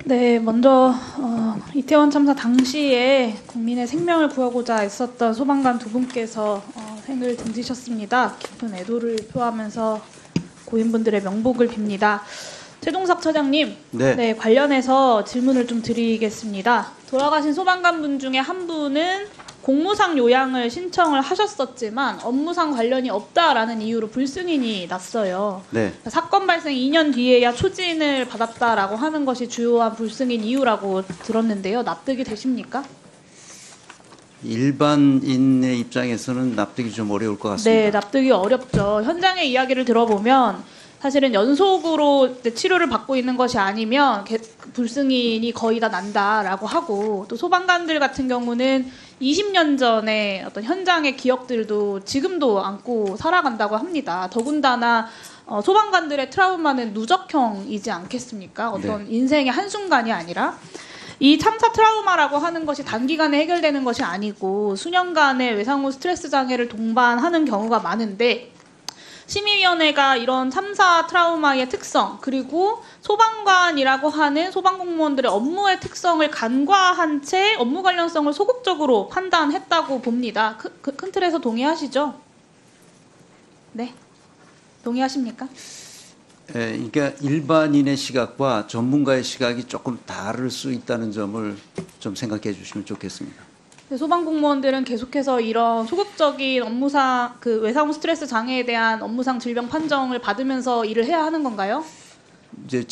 네, 먼저 이태원 참사 당시에 국민의 생명을 구하고자 애썼던 소방관 두 분께서 생을 등지셨습니다. 깊은 애도를 표하면서 고인분들의 명복을 빕니다. 최동석 처장님, 네, 관련해서 질문을 좀 드리겠습니다. 돌아가신 소방관분 중에 한 분은 공무상 요양을 신청을 하셨었지만 업무상 관련이 없다라는 이유로 불승인이 났어요. 네. 사건 발생 2년 뒤에야 초진을 받았다라고 하는 것이 주요한 불승인 이유라고 들었는데요. 납득이 되십니까? 일반인의 입장에서는 납득이 좀 어려울 것 같습니다. 네, 납득이 어렵죠. 현장의 이야기를 들어보면 사실은 연속으로 치료를 받고 있는 것이 아니면 불승인이 거의 다 난다라고 하고, 또 소방관들 같은 경우는 20년 전에 어떤 현장의 기억들도 지금도 안고 살아간다고 합니다. 더군다나 소방관들의 트라우마는 누적형이지 않겠습니까? 어떤 네. 인생의 한순간이 아니라. 이 참사 트라우마라고 하는 것이 단기간에 해결되는 것이 아니고 수년간의 외상 후 스트레스 장애를 동반하는 경우가 많은데, 심의위원회가 이런 참사 트라우마의 특성, 그리고 소방관이라고 하는 소방공무원들의 업무의 특성을 간과한 채 업무 관련성을 소극적으로 판단했다고 봅니다. 큰 틀에서 동의하시죠? 네. 동의하십니까? 그러니까 일반인의 시각과 전문가의 시각이 조금 다를 수 있다는 점을 좀 생각해 주시면 좋겠습니다. 소방공무원들은 계속해서 이런 소극적인 업무상 외상 후 스트레스 장애에 대한 업무상 질병 판정을 받으면서 일을 해야 하는 건가요? 이제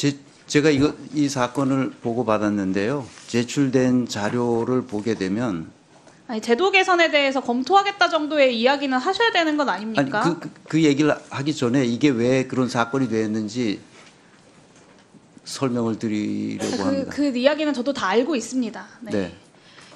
제가 이 사건을 보고 받았는데요. 제출된 자료를 보게 되면 제도 개선에 대해서 검토하겠다 정도의 이야기는 하셔야 되는 건 아닙니까? 아니, 그 얘기를 하기 전에 이게 왜 그런 사건이 되었는지 설명을 드리려고 합니다. 그 이야기는 저도 다 알고 있습니다. 네. 네.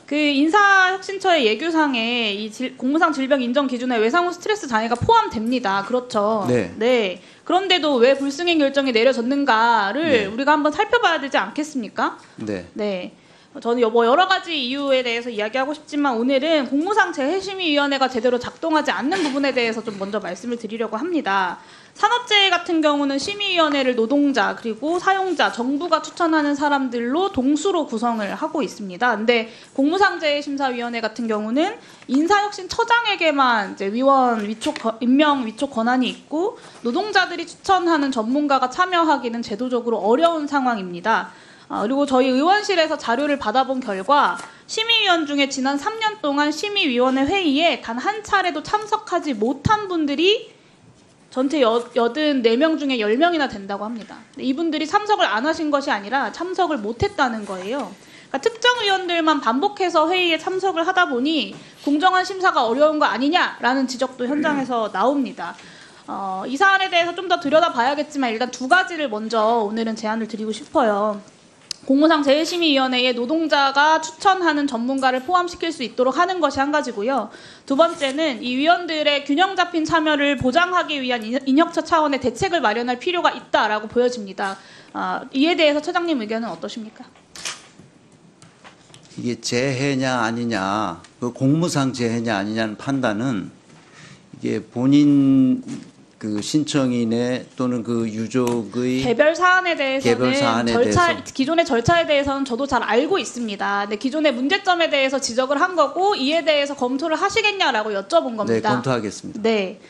그 인사혁신처의 예규상에 이 공무상 질병 인정 기준에 외상 후 스트레스 장애가 포함됩니다. 그렇죠. 네. 네. 그런데도 왜 불승인 결정이 내려졌는가를 네. 우리가 한번 살펴봐야 되지 않겠습니까? 네. 네. 저는 여러 가지 이유에 대해서 이야기하고 싶지만 오늘은 공무상 재해심의위원회가 제대로 작동하지 않는 부분에 대해서 좀 먼저 말씀을 드리려고 합니다. 산업재해 같은 경우는 심의위원회를 노동자 그리고 사용자, 정부가 추천하는 사람들로 동수로 구성을 하고 있습니다. 근데 공무상재해심사위원회 같은 경우는 인사혁신처장에게만 이제 위원 임명 위촉 권한이 있고 노동자들이 추천하는 전문가가 참여하기는 제도적으로 어려운 상황입니다. 그리고 저희 의원실에서 자료를 받아본 결과 심의위원 중에 지난 3년 동안 심의위원회 회의에 단 한 차례도 참석하지 못한 분들이 전체 84명 중에 10명이나 된다고 합니다. 이분들이 참석을 안 하신 것이 아니라 참석을 못했다는 거예요. 그러니까 특정 위원들만 반복해서 회의에 참석을 하다 보니 공정한 심사가 어려운 거 아니냐라는 지적도 현장에서 나옵니다. 이 사안에 대해서 좀 더 들여다봐야겠지만 일단 두 가지를 먼저 오늘은 제안을 드리고 싶어요. 공무상 재해심의위원회에 노동자가 추천하는 전문가를 포함시킬 수 있도록 하는 것이 한 가지고요. 두 번째는 이 위원들의 균형 잡힌 참여를 보장하기 위한 인혁처 차원의 대책을 마련할 필요가 있다라고 보여집니다. 이에 대해서 처장님 의견은 어떠십니까? 이게 재해냐 아니냐, 그 공무상 재해냐 아니냐는 판단은 이게 본인 그 신청인의 또는 그 유족의 개별 사안에 대해서는 대해서. 기존의 절차에 대해서는 저도 잘 알고 있습니다. 근데 기존의 문제점에 대해서 지적을 한 거고 이에 대해서 검토를 하시겠냐라고 여쭤본 겁니다. 네, 검토하겠습니다. 네.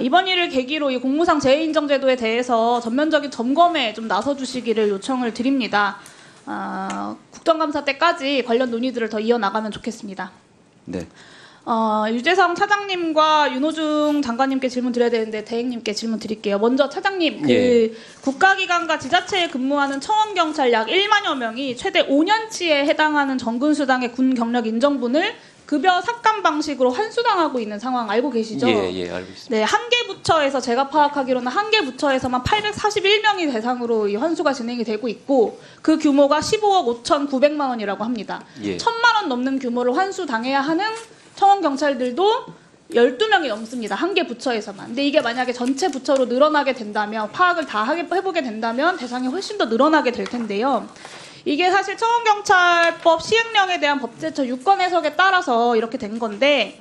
이번 일을 계기로 이 공무상 재해인정제도에 대해서 전면적인 점검에 좀 나서주시기를 요청을 드립니다. 국정감사 때까지 관련 논의들을 더 이어나가면 좋겠습니다. 네. 유재성 차장님과 윤호중 장관님께 질문 드려야 되는데 대행님께 질문 드릴게요. 먼저 차장님, 국가기관과 지자체에 근무하는 청원경찰 약 1만여 명이 최대 5년치에 해당하는 정근수당의 군 경력 인정분을 급여 삭감 방식으로 환수당하고 있는 상황 알고 계시죠? 예, 알고 있습니다. 네, 한 개 부처에서 제가 파악하기로는 한 개 부처에서만 841명이 대상으로 이 환수가 진행이 되고 있고 그 규모가 15억 5,900만 원이라고 합니다. 1,000만 원 넘는 규모를 환수당해야 하는 청원경찰들도 12명이 넘습니다. 한 개 부처에서만. 근데 이게 만약에 전체 부처로 늘어나게 된다면 파악을 다 해보게 된다면 대상이 훨씬 더 늘어나게 될 텐데요. 이게 사실 청원경찰법 시행령에 대한 법제처 유권 해석에 따라서 이렇게 된 건데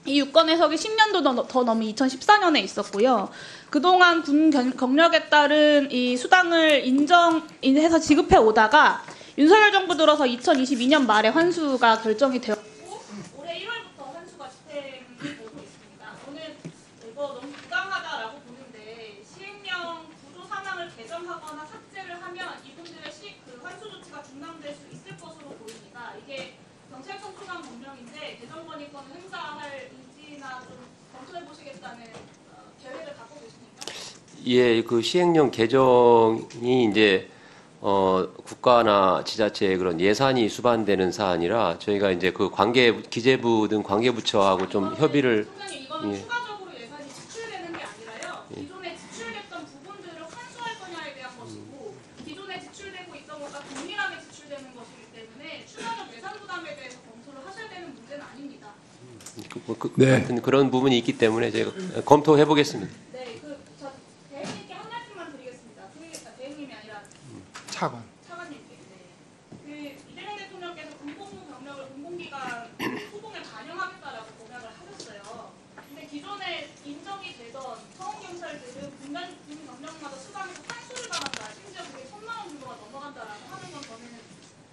이 유권 해석이 10년도 더 넘은 2014년에 있었고요. 그동안 군 경력에 따른 이 수당을 인정해서 지급해 오다가 윤석열 정부 들어서 2022년 말에 환수가 결정이 되었고 올해 1월부터 환수가 집행이 되고 있습니다. 저는 이거 너무 부당하다라고 보는데 시행령 구조 상황을 개정하거나 삭제를 하면 이분들의 그 환수 조치가 중단될 수 있을 것으로 보입니다. 이게 경찰청 수감 법령인데 개정권이권을 행사할 의지나 좀 검토해 보시겠다는 계획을 갖고 계십니까? 예, 그 시행령 개정이 이제 국가나 지자체의 그런 예산이 수반되는 사안이라 저희가 이제 그 기재부 등 관계부처하고 좀 협의를. 총장님, 이거는 예. 추가적으로 예산이 지출되는 게 아니라요. 기존에 지출됐던 부분들을 환수할 거냐에 대한 것이고 기존에 지출되고 있던 것과 동일하게 지출되는 것이기 때문에 추가적 예산 부담에 대해서 검토를 하셔야 되는 문제는 아닙니다. 네. 하여튼 그런 부분이 있기 때문에 저희가 검토해 보겠습니다. 네, 저 대행님께 한 말씀만 드리겠습니다. 대행님이 아니라 차관. 차관님께. 네. 이재명 대통령께서 군복무 병력을 공공기관 소봉에 반영하겠다라고 공약을 하셨어요. 근데 기존에 인정이 되던 서울경찰들은 군병력마다 수감해서 환수를 당한다. 심지어 그게 1,000만 원 정도가 넘어간다라고 하는 건 저는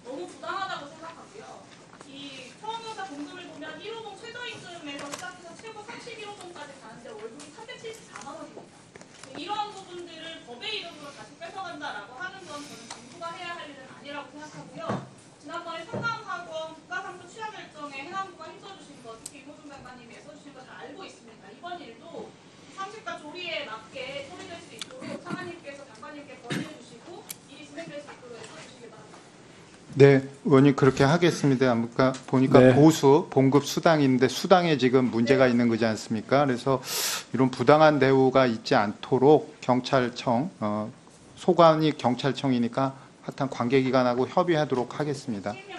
너무 부당하다고 생각하고요. 이 서울경찰 공급을 보면 1호봉 최저임금에서 시작해서 최고 31호봉까지 가는데 월급이 374만 원입니다. 이러한 부분들을 법의 이름으로 다시 뺏어간다라고 하는 건 저는 정부가 해야 할 일은 아니라고 생각하고요. 지난번에 성남사건 국가상품 취하 결정에 행안부가 힘써주신 거, 특히 이모준 장관님이 애써주신 거 잘 알고 있습니다. 이번 일도 상식과 조리에 맞게 처리될 수 있도록 차관님께서 장관님께 건의해 주시고 일이 진행될 수 있도록 애써주시기 바랍니다. 네, 의원님 그렇게 하겠습니다. 보니까 네. 보수 봉급 수당인데 수당에 지금 문제가 있는 거지 않습니까? 그래서 이런 부당한 대우가 있지 않도록 경찰청 소관이 경찰청이니까 하여튼 관계기관하고 협의하도록 하겠습니다. 시행령